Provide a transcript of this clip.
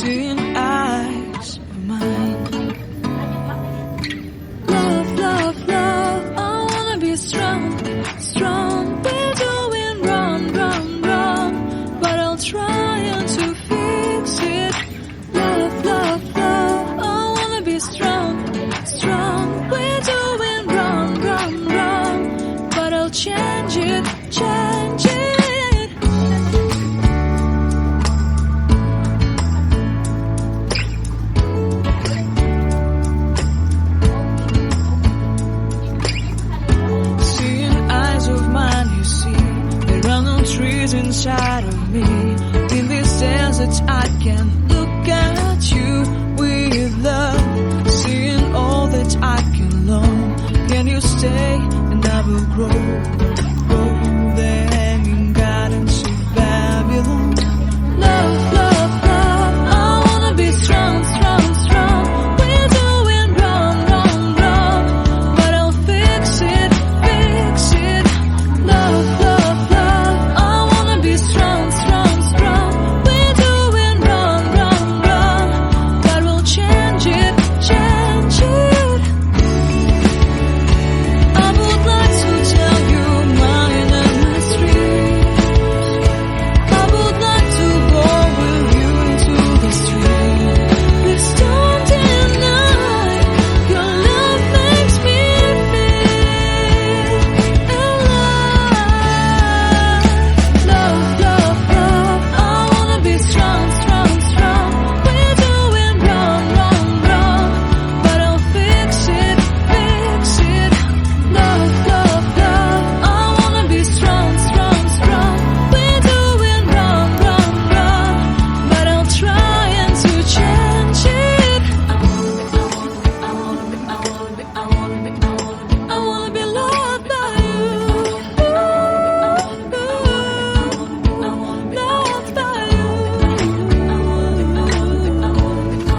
seeing eyes of mine. Love, love, love, I wanna be strong, strong. We're doing wrong, wrong, wrong, but I'll try to fix it. Love, love, love, I wanna be strong, strong. We're doing wrong, wrong, wrong, but I'll change it, change it. Trees inside of me. In this desert I can look at you with love, seeing all that I can learn. Can you stay and I will grow?